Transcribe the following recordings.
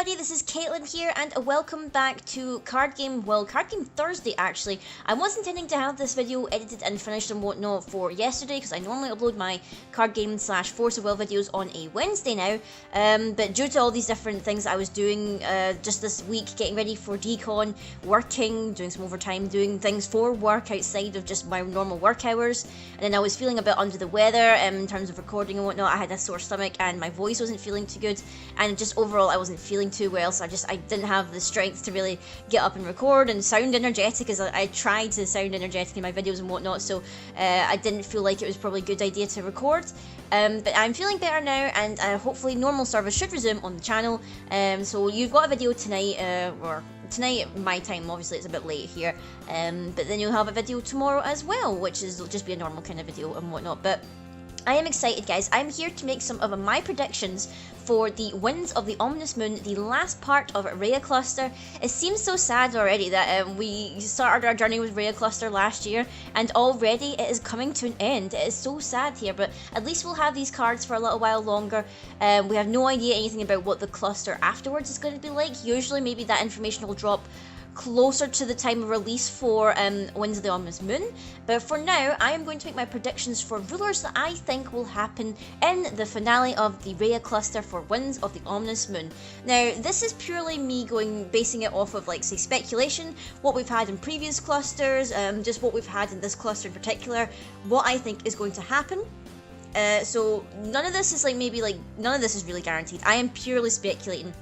everybody, this is Caitlin here, and welcome back to Card Game Thursday actually. I was intending to have this video edited and finished and whatnot for yesterday, because I normally upload my Card Game / Force of Will videos on a Wednesday now, but due to all these different things I was doing just this week, getting ready for decon, working, doing some overtime, doing things for work outside of just my normal work hours, and then I was feeling a bit under the weather in terms of recording and whatnot. I had a sore stomach and my voice wasn't feeling too good, and just overall I wasn't feeling too well, so I didn't have the strength to really get up and record and sound energetic, as I tried to sound energetic in my videos and whatnot, so I didn't feel like it was probably a good idea to record. But I'm feeling better now, and hopefully normal service should resume on the channel. So you've got a video tonight, or tonight my time, obviously it's a bit late here, but then you'll have a video tomorrow as well, which is will just be a normal kind of video and whatnot. But I am excited, guys. I'm here to make some of my predictions for the Winds of the Ominous Moon, the last part of Reiya Cluster. It seems so sad already that we started our journey with Reiya Cluster last year, and already it is coming to an end. It is so sad here, but at least we'll have these cards for a little while longer. We have no idea anything about what the cluster afterwards is going to be like. Usually maybe that information will drop closer to the time of release for Winds of the Ominous Moon, but for now I am going to make my predictions for rulers that I think will happen in the finale of the Reiya Cluster for Winds of the Ominous Moon. Now this is purely me basing it off of, like, say, speculation, what we've had in previous clusters, just what we've had in this cluster in particular, what I think is going to happen. So none of this is none of this is really guaranteed. I am purely speculating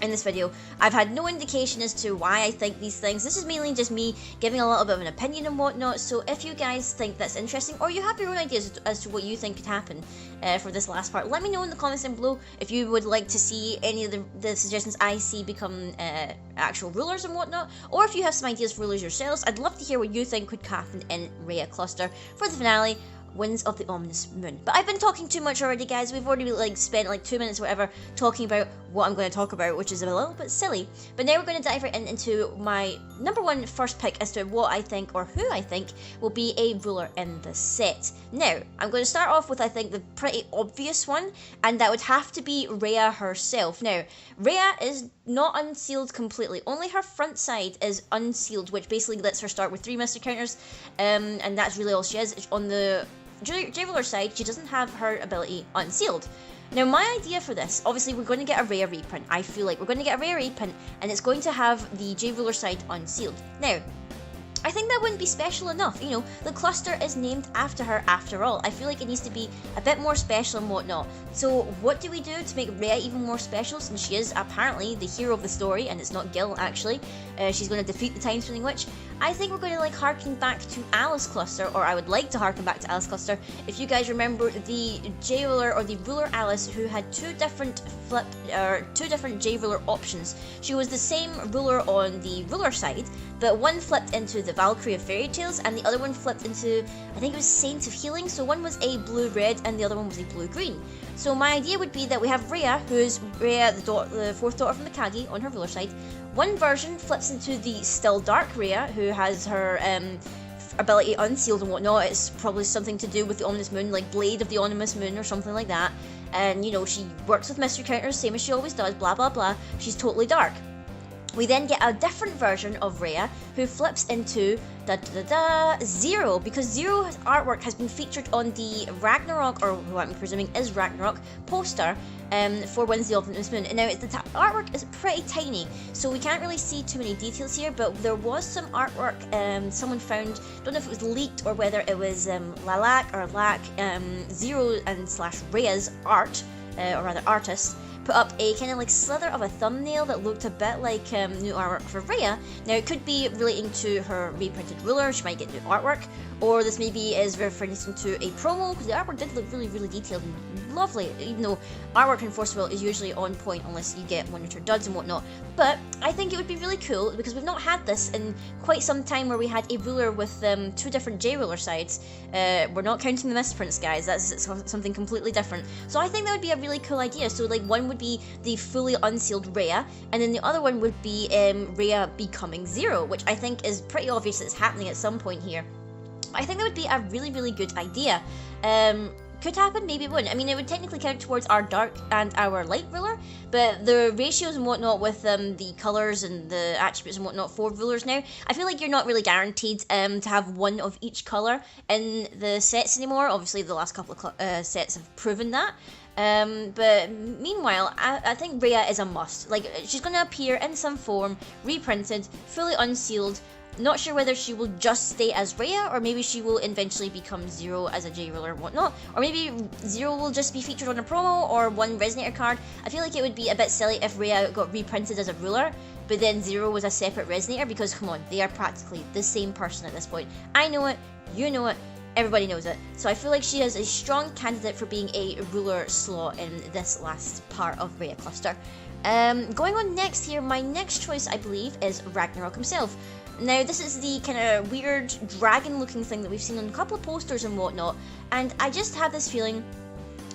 in this video. I've had no indication as to why I think these things. This is mainly just me giving a little bit of an opinion and whatnot, so if you guys think that's interesting, or you have your own ideas as to what you think could happen for this last part, let me know in the comments down below if you would like to see any of the suggestions I see become actual rulers and whatnot, or if you have some ideas for rulers yourselves. I'd love to hear what you think could happen in Reiya Cluster for the finale, Winds of the Ominous Moon. But I've been talking too much already, guys. We've already spent 2 minutes or whatever talking about what I'm going to talk about, which is a little bit silly. But now we're going to dive right into my number one first pick as to what I think, or who I think, will be a ruler in the set. Now, I'm going to start off with, I think, the pretty obvious one, and that would have to be Reiya herself. Now, Reiya is not unsealed completely. Only her front side is unsealed, which basically lets her start with 3 mystery counters, and that's really all she is. On the J-Ruler side, she doesn't have her ability unsealed. Now, my idea for this, obviously we're going to get a rare reprint. I feel like we're going to get a rare reprint, and it's going to have the J-Ruler side unsealed. Now, I think that wouldn't be special enough. You know, the cluster is named after her after all. I feel like it needs to be a bit more special and whatnot. So what do we do to make Reiya even more special, since she is apparently the hero of the story, and it's not Gil actually? She's going to defeat the Time-Spinning Witch. I think we're going to harken back to Alice Cluster, or I would like to harken back to Alice Cluster. If you guys remember the J-Ruler, or the Ruler Alice, who had two different J-Ruler options. She was the same ruler on the ruler side, but one flipped into the Valkyrie of Fairy Tales, and the other one flipped into, I think it was Saint of Healing. So one was a blue-red, and the other one was a blue-green. So my idea would be that we have Reiya, who is Reiya, the fourth daughter from the Kagi, on her ruler side. One version flips into the Still Dark Reiya, who has her ability unsealed and whatnot. It's probably something to do with the Ominous Moon, like Blade of the Ominous Moon or something like that. And, you know, she works with mystery counters, same as she always does, blah blah blah. She's totally dark. We then get a different version of Reiya, who flips into Zero, because Zero's artwork has been featured on the Ragnarok, or who I'm presuming is Ragnarok, poster for Winds of the Ominous Moon. And now the artwork is pretty tiny, so we can't really see too many details here, but there was some artwork someone found, don't know if it was leaked or whether it was Lalak or Lack, Zero and / Reiya's art, or rather artist, put up a kind of slither of a thumbnail that looked a bit like new artwork for Reiya. Now, it could be relating to her reprinted ruler. She might get new artwork, or this maybe is referencing to a promo, because the artwork did look really, really detailed and lovely, even though artwork in Force of Will is usually on point unless you get one or two duds and whatnot. But I think it would be really cool, because we've not had this in quite some time, where we had a ruler with two different J-Ruler sides. We're not counting the misprints, guys. That's something completely different. So I think that would be a really cool idea. So one would be the fully unsealed Reiya, and then the other one would be Reiya becoming Zero, which I think is pretty obvious that it's happening at some point here. I think that would be a really, really good idea. could happen, maybe it wouldn't. I mean, it would technically count towards our dark and our light ruler, but the ratios and whatnot with the colors and the attributes and whatnot for rulers now, I feel like you're not really guaranteed to have one of each color in the sets anymore. Obviously, the last couple of sets have proven that. But meanwhile, I think Reiya is a must. Like, she's going to appear in some form, reprinted, fully unsealed. Not sure whether she will just stay as Reiya, or maybe she will eventually become Zero as a J ruler and whatnot, or maybe Zero will just be featured on a promo or one Resonator card. I feel like it would be a bit silly if Reiya got reprinted as a ruler, but then Zero was a separate Resonator, because come on, they are practically the same person at this point. I know it, you know it, everybody knows it. So I feel like she is a strong candidate for being a ruler slot in this last part of Reiya Cluster. Going on next here, my next choice I believe is Ragnarok himself. Now, this is the kind of weird dragon-looking thing that we've seen on a couple of posters and whatnot, and I just have this feeling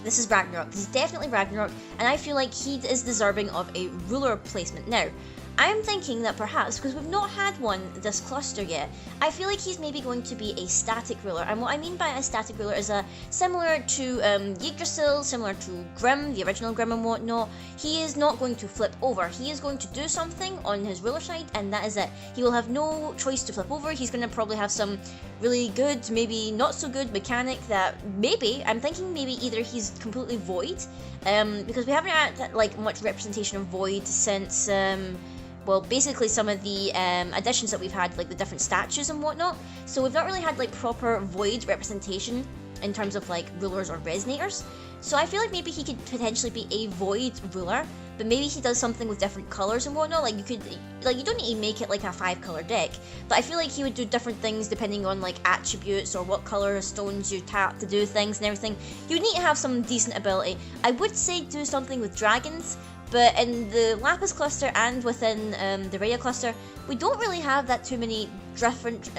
this is Ragnarok. This is definitely Ragnarok, and I feel like he is deserving of a ruler placement. Now, I am thinking that perhaps, because we've not had one this cluster yet, I feel like he's maybe going to be a static ruler. And what I mean by a static ruler is similar to Yggdrasil, similar to Grimm, the original Grimm and whatnot. He is not going to flip over. He is going to do something on his ruler side, and that is it. He will have no choice to flip over. He's going to probably have some really good, maybe not so good mechanic that maybe, I'm thinking maybe either he's completely void, because we haven't had like much representation of void since well, basically some of the additions that we've had, like the different statues and whatnot. So we've not really had like proper void representation in terms of like rulers or resonators. So I feel like maybe he could potentially be a void ruler, but maybe he does something with different colors and whatnot. Like you don't need to make it like a 5-color deck, but I feel like he would do different things depending on like attributes or what color stones you tap to do things and everything. You need to have some decent ability. I would say do something with dragons, but in the Lapis cluster and within the Reiya cluster, we don't really have that too many different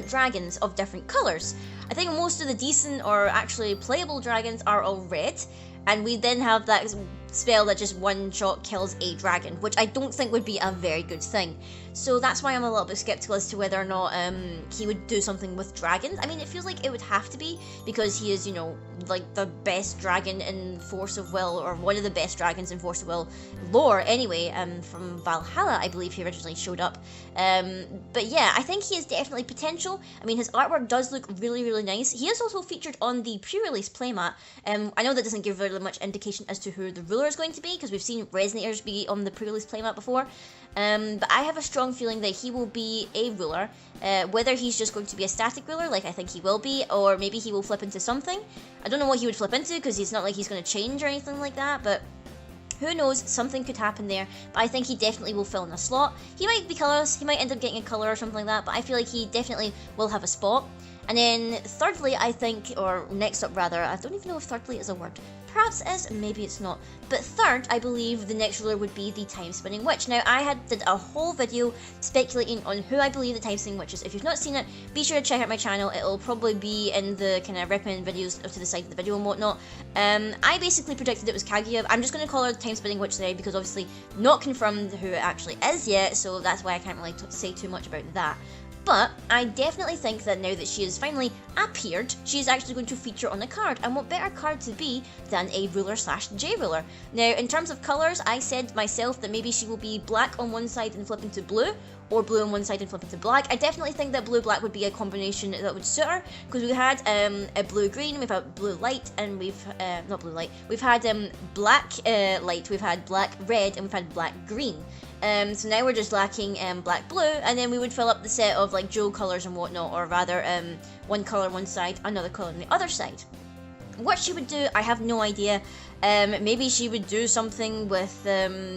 dragons of different colors. I think most of the decent or actually playable dragons are all red, and we then have that spell that just one shot kills a dragon, which I don't think would be a very good thing. So that's why I'm a little bit skeptical as to whether or not he would do something with dragons. I mean, it feels like it would have to be, because he is, you know, like the best dragon in Force of Will, or one of the best dragons in Force of Will lore anyway, from Valhalla, I believe he originally showed up. But yeah, I think he has definitely potential. I mean, his artwork does look really, really nice. He is also featured on the pre-release playmat. I know that doesn't give really much indication as to who the ruler is going to be, because we've seen Resonators be on the pre-release playmat before. But I have a strong feeling that he will be a ruler, whether he's just going to be a static ruler, like I think he will be, or maybe he will flip into something. I don't know what he would flip into, because it's not like he's going to change or anything like that, but who knows, something could happen there. But I think he definitely will fill in a slot. He might be colorless, he might end up getting a color or something like that, but I feel like he definitely will have a spot. And then thirdly, I think, or next up rather, I don't even know if thirdly is a word. Perhaps it is, maybe it's not. But third, I believe the next ruler would be the Time Spinning Witch. Now, I did a whole video speculating on who I believe the Time Spinning Witch is. If you've not seen it, be sure to check out my channel. It'll probably be in the kind of recommended videos to the side of the video and whatnot. I basically predicted it was Kaguya. I'm just going to call her the Time Spinning Witch today, because obviously not confirmed who it actually is yet, so that's why I can't really say too much about that. But I definitely think that now that she has finally appeared, she is actually going to feature on the card, and what better card to be than a ruler slash J ruler. Now, in terms of colours, I said myself that maybe she will be black on one side and flip into blue, or blue on one side and flip into black. I definitely think that blue-black would be a combination that would suit her, because we had a blue-green, we've had blue light, and we've, not blue light, we've had black light, we've had black-red, and we've had black-green. So now we're just lacking black-blue, and then we would fill up the set of like dual colours and whatnot, or rather one colour on one side, another colour on the other side. What she would do, I have no idea. Maybe she would do something with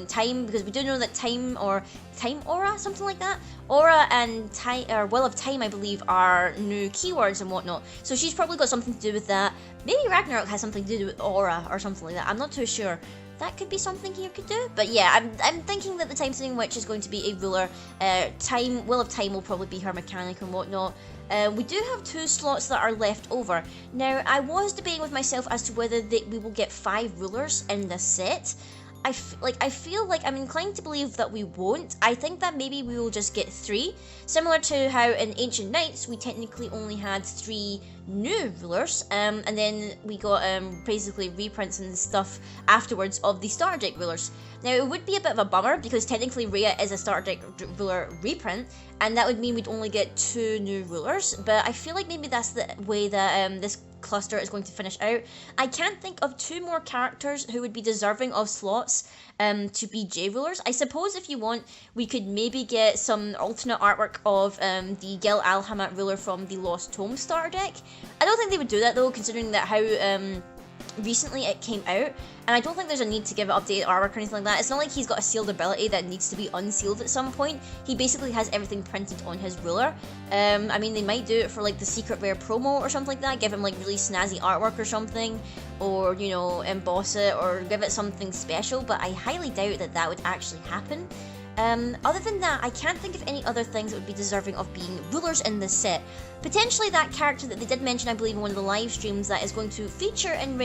time, because we do know that time or time aura, something like that. Aura and time, or Will of Time, I believe, are new keywords and whatnot. So she's probably got something to do with that. Maybe Ragnarok has something to do with aura or something like that. I'm not too sure. That could be something he could do, but yeah, I'm thinking that the Time Spinning Witch is going to be a ruler. Will of Time will probably be her mechanic and whatnot. We do have 2 slots that are left over. Now, I was debating with myself as to whether we will get 5 rulers in this set. I feel like I'm inclined to believe that we won't. I think that maybe we will just get 3, similar to how in Ancient Knights we technically only had 3 new rulers, and then we got basically reprints and stuff afterwards of the starter deck rulers. Now it would be a bit of a bummer because technically Reiya is a starter deck ruler reprint, and that would mean we'd only get 2 new rulers. But I feel like maybe that's the way that this cluster is going to finish out. I can't think of 2 more characters who would be deserving of slots to be J rulers. I suppose if you want, we could maybe get some alternate artwork of the Gil Alhamat ruler from the Lost Tome starter deck. I don't think they would do that though, considering that how recently it came out, and I don't think there's a need to give it updated artwork or anything like that. It's not like he's got a sealed ability that needs to be unsealed at some point. He basically has everything printed on his ruler. I mean, they might do it for like the secret rare promo or something like that, give him like really snazzy artwork or something, or you know, emboss it or give it something special, but I highly doubt that that would actually happen. Other than that, I can't think of any other things that would be deserving of being rulers in this set. Potentially that character that they did mention, I believe, in one of the live streams that is going to feature in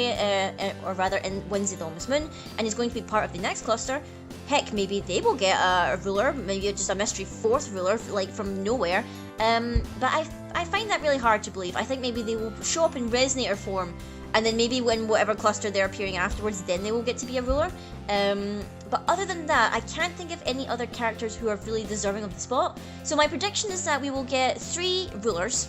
or rather in Wednesday the Ominous Moon, and is going to be part of the next cluster. Heck, maybe they will get a ruler, maybe just a mystery 4th ruler, like from nowhere. But I find that really hard to believe. I think maybe they will show up in Resonator form, and then maybe when whatever cluster they're appearing afterwards, then they will get to be a ruler. But other than that, I can't think of any other characters who are really deserving of the spot. So my prediction is that we will get 3 rulers.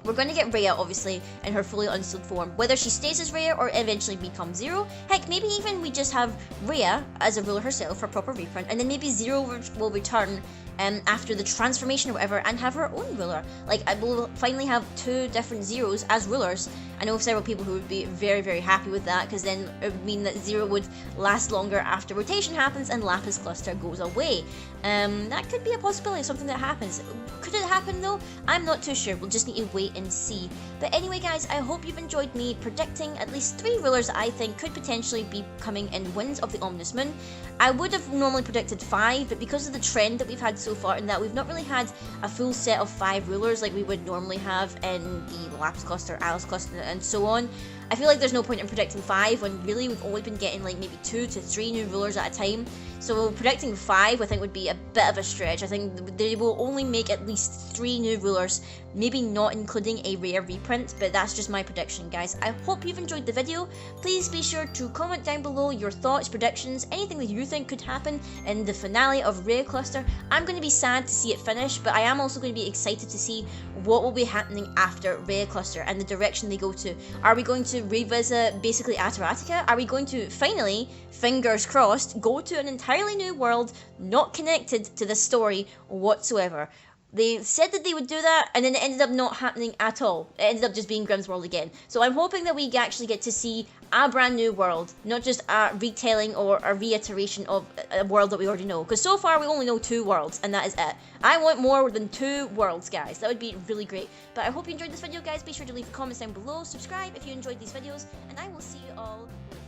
We're going to get Reiya, obviously, in her fully unsealed form. Whether she stays as Reiya or eventually becomes Zero. Heck, maybe even we just have Reiya as a ruler herself for proper reprint, and then maybe Zero will return after the transformation or whatever, and have her own ruler. Like, I will finally have 2 different Zeros as rulers. I know several people who would be very, very happy with that, because then it would mean that Zero would last longer after rotation happens and Lapis Cluster goes away. That could be a possibility of something that happens. Could it happen though? I'm not too sure. We'll just need to wait and see. But anyway, guys, I hope you've enjoyed me predicting at least 3 rulers that I think could potentially be coming in Winds of the Ominous Moon. I would have normally predicted 5, but because of the trend that we've had so far, in that we've not really had a full set of 5 rulers like we would normally have in the Lapis Cluster, Alice Cluster, and so on, I feel like there's no point in predicting 5 when really we've only been getting like maybe 2 to 3 new rulers at a time. So predicting 5 I think would be a bit of a stretch. I think they will only make at least 3 new rulers, maybe not including a rare reprint, but that's just my prediction, guys. I hope you've enjoyed the video. Please be sure to comment down below your thoughts, predictions, anything that you think could happen in the finale of Reiya Cluster. I'm going to be sad to see it finish, but I am also going to be excited to see what will be happening after Reiya Cluster and the direction they go to. Are we going to revisit basically Ataratica? Are we going to finally, fingers crossed, go to an entirely new world not connected to the story whatsoever? They said that they would do that, and then it ended up not happening at all. It ended up just being Grimm's World again. So I'm hoping that we actually get to see a brand new world, not just a retelling or a reiteration of a world that we already know. Because so far we only know 2 worlds, and that is it. I want more than 2 worlds, guys. That would be really great. But I hope you enjoyed this video, guys. Be sure to leave comments down below, subscribe if you enjoyed these videos, and I will see you all later.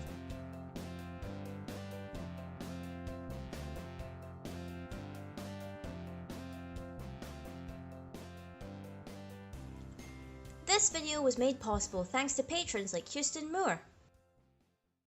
This video was made possible thanks to patrons like Houston Moore,